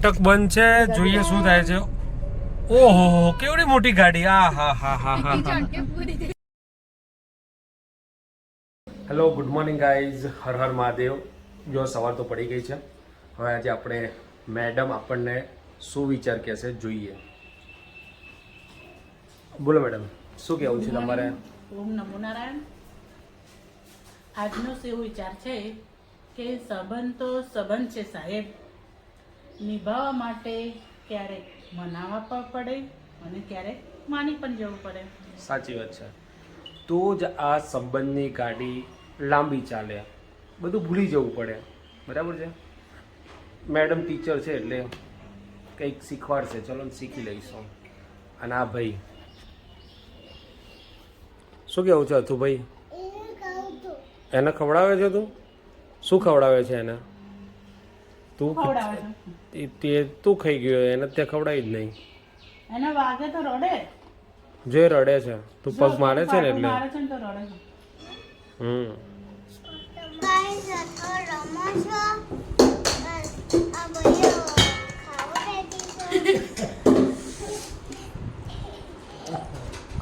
ફાટક બંધ છે, જોઈએ શું થાય છે. ઓહો કેવડી મોટી ગાડી. આ હા હા હા હા. Hello, good morning guys. Har Har Mahadev. જો સવાર તો પડી ગઈ છે. હવે આજે આપણે મેડમ આપણને શું વિચાર કહેશે જોઈએ. બોલો મેડમ, શું કહેવું છે તમારે? ઓમ નમો નારાયણ. આજનો એવો વિચાર છે કે સંબંધ તો સંબંધ છે સાહેબ, નિભાવવા માટે ક્યારેક મનાવવા પણ પડે અને ક્યારેક માની પણ જવું પડે. સાચી વાત છે. તો જ આ સંબંધની ગાડી લાંબી ચાલે, બધું ભૂલી જવું પડે. બરાબર છે. મેડમ ટીચર છે એટલે કંઈક શીખવાડશે, ચલો શીખી લઈશું. અને આ ભાઈ શું કેવું છે અથુભાઈ? એને ખવડાવે છે તું? શું ખવડાવે છે એને? તું તું ખાઈ ગયો, એને ત્યાં ખવડાવી જ નહીં. એને વાગે તો રડે. જે રડે છે તું પગ મારે છે ને એટલે. મારે છે ને તો રડે છે.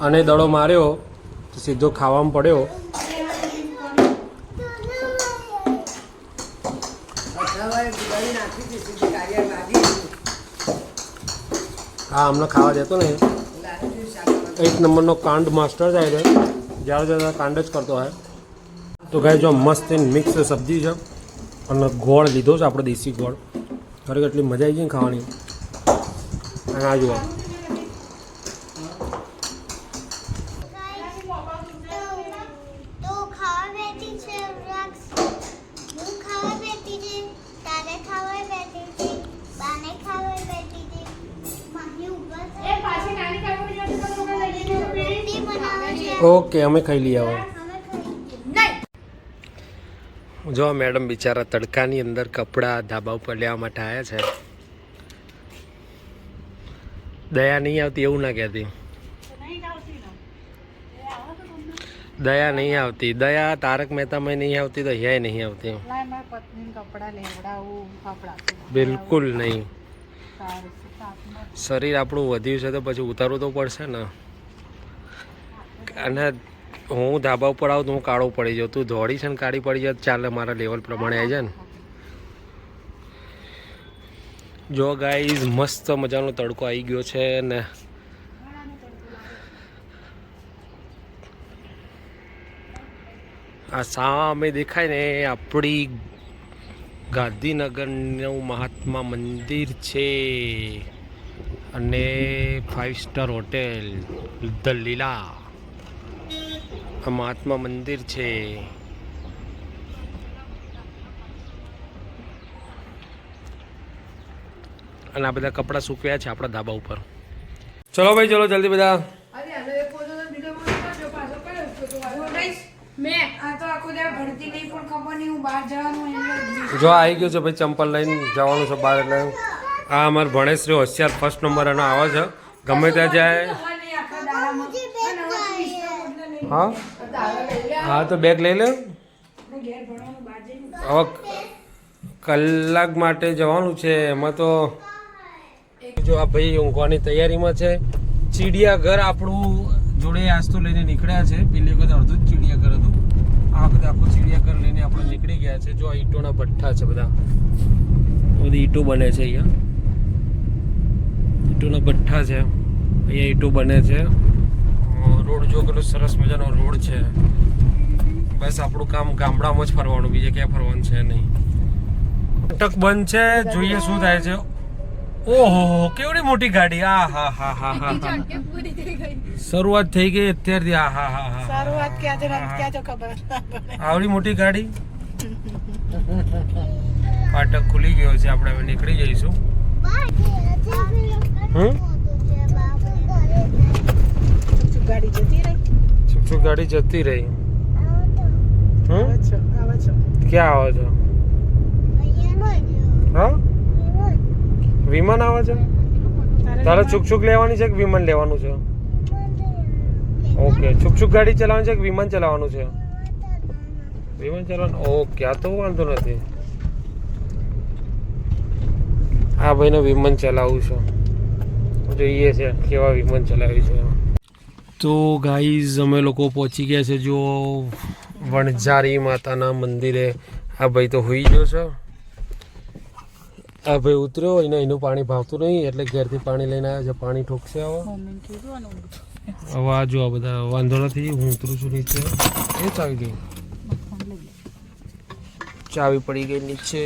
અને દડો માર્યો તો સીધો ખાવામાં પડ્યો. હા, અમને ખાવા દેતો ને. 1 નંબરનો કાંડ માસ્ટર જાય છે, જ્યારે જ્યારે કાંડ જ કરતો હોય. તો ગાય જો મસ્ત મિક્સ સબ્જી છે અને ગોળ લીધો છે આપણે, દેશી ગોળ. ખરેખર એટલી મજા આવી ગઈ ને ખાવાની. અને આ જુઓ, ઓકે અમે ખાઈ લઈએ હવે. જો મેડમ બિચારા તડકાની અંદર કપડાં ધાબા ઉપર લેવા માટે આવ્યા છે. દયા નહીં આવતી એવું ના કહેતી. દયા નહીં આવતી. દયા તારક મહેતામાં નહીં આવતી તો અહીંયા નહીં આવતી. બિલકુલ નહીં. શરીર આપણું વધ્યું છે તો પછી ઉતારવું તો પડશે ને. અને હું ધાબા ઉપર આવું તો હું કાળો પડી જાઉં. તું દોડી છે ને કાળી પડી જાય ચાલે, મારા લેવલ પ્રમાણે આવી જાય ને. જો ગાઈઝ મસ્ત મજાનો તડકો આવી ગયો છે ને આ સામે દેખાય ને આપણી ગાંધીનગરનું મહાત્મા મંદિર છે અને 5 સ્ટાર હોટેલ ધ લીલા આ મહાત્મા મંદિર છે. અને આ બધા કપડાં સૂકવ્યા છે આપણા ધાબા ઉપર. ચલો ભાઈ, ચલો જલ્દી બધા. જો આવી ગયો છે ભાઈ, ચંપલ લઈને જવાનું છે બહાર. એટલે આ અમારે ભણેશ્રી હોશિયાર 1st નંબર એનો આવે છે, ગમે ત્યાં જાય. હા હા, તો બેગ લઈ લે. હવે કલાક માટે જવાનું છે, એમાં તો જો આ ભાઈ ઊંઘવાની તૈયારીમાં છે. ચીડિયાઘર આપણું જોડે આજ તો લઈને નીકળ્યા છે. પેલી વખત અડધું જ ચીડિયાઘર હતું, આ વખતે આખું ચીડિયાઘર લઈને આપણે નીકળી ગયા છે. જો આ ઈંટોના ભઠ્ઠા છે, બધા બધી ઈંટો બને છે. અહીંયા ઈંટોના ભઠ્ઠા છે, અહીંયા ઈંટો બને છે. રોડ જો કેટલો સરસ મજાનો રોડ છે. બસ આપણું કામ ગામડામાં જ ફરવાનું, બીજે ક્યાં ફરવાનું છે નહીં. ફાટક બંધ છે, જોઈએ શું થાય છે. ઓહો કેવડી મોટી ગાડી. આ હા હા હા હા. શરૂઆત થઈ ગઈ અત્યારથી. આ હા હા હા. શરૂઆત ક્યાં તો ખબર આવડી મોટી ગાડી. ફાટક ખુલી ગયો છે, આપણે હવે નીકળી જઈશું. ગાડી જતી રહી. છુક ગાડી જતી રહી. ક્યાં આવે છે? હા, વિમાન આવે છે. તારે છુક લેવાની છે કે વિમાન લેવાનું છે? ઓકે, છુક ગાડી ચલાવવાની છે કે વિમાન ચલાવવાનું છે? વિમાન ચલાવવાનું. ઓકે, આ તો વાંધો નથી. આ ભાઈને વિમાન ચલાવવું છે, જોઈએ છે કેવા વિમાન ચલાવ્યું છે. તો ગાઈઝ અમે લોકો પહોંચી ગયા છે જો વણઝારી માતાના મંદિરે. આ ભાઈ તો હોઈ ગયો છે. આ ભાઈ ઉતર્યો એને એનું પાણી ભાવતું નહીં એટલે ઘેરથી પાણી લઈને આવ્યો છે. પાણી ઠોકશે હવે આ જો આ બધા વાંધો નથી. હું ઉતરું છું નીચે. એ ચાવી ગઈ, ચાવી પડી ગઈ નીચે.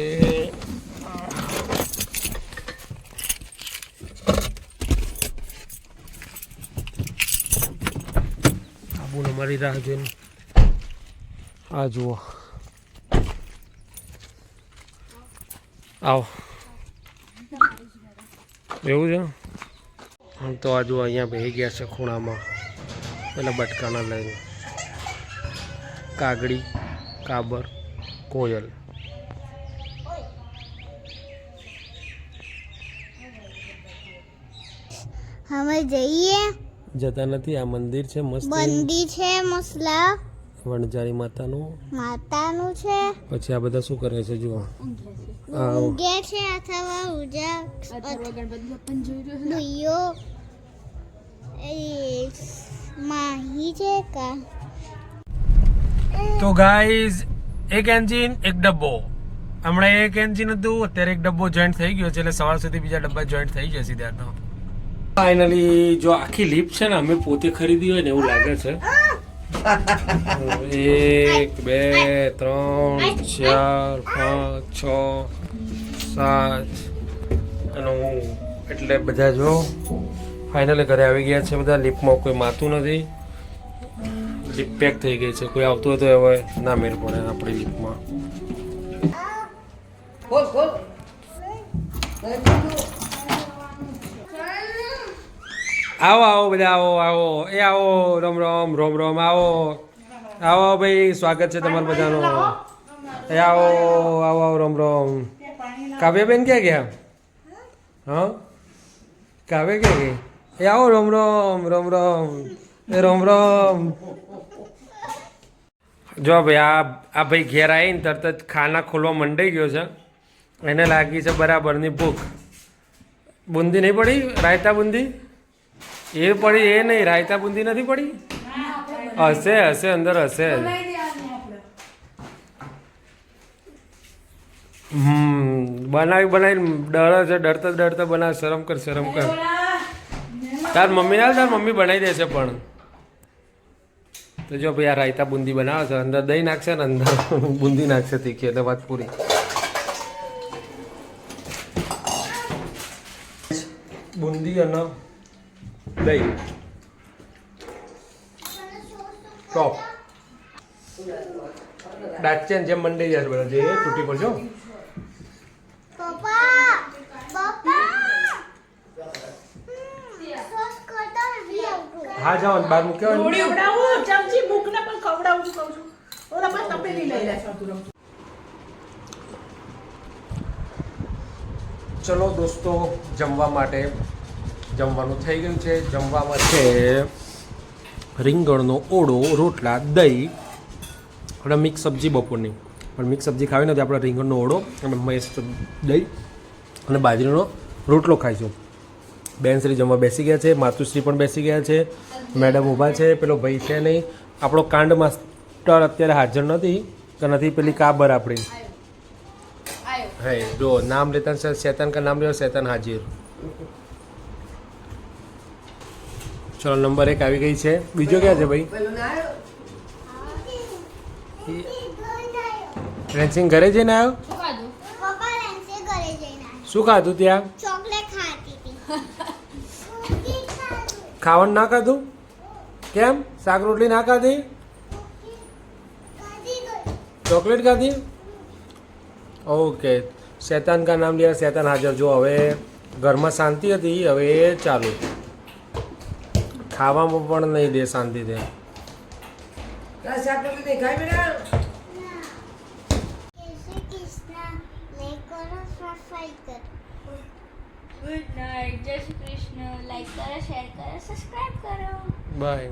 આબુ અમારી રાહ જોઈને આ જુઓ. આવો એવું છે. તો આ જુઓ અહીંયા બેસી ગયા છે ખૂણામાં પેલા બટકાના લઈને. કાગડી, કાબર, કોયલ. અમે જઈએ. જતા નથી. આ મંદિર છે મસ્ત. બંદી છે મસલા વણઝારી માતાનું છે. પછી આ બધા શું કરે છે જુઓ. ઊંઘે છે અથવા ઉજા દુયો એ માહી છે કા. તો ગાઈઝ એક એન્જિન એક ડબ્બો. હમણાં એક એન્જિન હતું, અત્યારે એક ડબ્બો જોઈન્ટ થઈ ગયો છે એટલે સવાર સુધી બીજા ડબ્બા જોઈન્ટ થઈ જશે ત્યાં. તો ફાઇનલી જો આખી લિફ્ટ છે ને અમે પોતે ખરીદી હોય ને એવું લાગે છે. 1 2 3 4 5 6 7 અને હું એટલે બધા જો ફાઇનલી ઘરે આવી ગયા છે બધા. લિફ્ટમાં કોઈ માતું નથી. લિફ્ટ પેક થઈ ગઈ છે. કોઈ આવતું હોય તો હવે ના મેળ પડે આપણી લિફ્ટમાં. આવો આવો બધા આવો આવો. એ આવો. રોમ રોમ રોમ રોમ. આવો આવો ભાઈ, સ્વાગત છે તમારું બધાનું. એ આવો આવો આવો. રોમ રોમ. કાવ્યાબેન ક્યાં ગયા? હા કાવ્ય ક્યાં ગઈ? એ આવો. રોમ રોમ રોમ રોમ. એ રોમ રોમ. જો ભાઈ આ ભાઈ ઘેર આવીને તરત જ ખાના ખોલવા મંડાઈ ગયો છે. એને લાગી છે બરાબરની ભૂખ. બુંદી નહીં પડી? રાયતા બુંદી એ પડી? એ નહીં, રાયતા બુંદી નથી પડી? હશે હશે અંદર હશે. બનાવીને ડરે છે. ડરતા બનાવે. શરમ કર શરમ કર. તાર મમ્મી ના તાર મમ્મી બનાવી દેશે. પણ તો જો ભાઈ આ રાયતા બુંદી બનાવે છે. અંદર દહીં નાખશે ને અંદર બુંદી નાખશે તીખી એટલે વાત પૂરી. બુંદી અને દહીં ટોપ ડાચેન જેમ મંડી જશે બધા. જે તૂટી પડજો. હા જાઓ બહાર મૂક્યો. ચમચી મૂકને પણ ખવડાવું કહું છું. ઓલા બસ તપેલી લઈ લેશો. ચલો દોસ્તો જમવા માટે જમવાનું થઈ ગયું છે. જમવામાં છે રીંગણનો ઓળો, રોટલા, દહીં અને મિક્સ સબ્જી. બપોરની પણ મિક્સ સબ્જી ખાવી નથી આપણે. રીંગણનો ઓળો અને મસ્ત દહીં અને બાજરીનો રોટલો ખાઈશું. બેનશ્રી જમવા બેસી ગયા છે. માતુશ્રી પણ બેસી ગયા છે. મેડમ ઊભા છે. પેલો ભાઈ છે નહીં. આપણો કાંડ માસ્ટર અત્યારે હાજર નથી કે નથી પેલી કાબર આપણી. હે જો નામ લેતા શૈતાન કા નામ લેવા શૈતાન હાજર. ચલો નંબર 1 આવી ગઈ છે. બીજો ક્યાં છે ભાઈ? રેન્સિંગ ઘરે જઈને આવ્યો? શું ખાધું ત્યાં? ખાવાનું ના ખાધું? કેમ? શાક રોટલી ના ખાધી? ચોકલેટ ખાધી? ઓકે. શૈતાન કા નામ लिया શૈતાન હાજર. જો હવે ઘરમાં શાંતિ હતી, હવે ચાલુ. ખાવામાં પણ નહીં દે શાંતિથી. Good night. જય શ્રી કૃષ્ણ. લાઈક કરો, શેર કરો, સબસ્ક્રાઇબ કરો. બાય.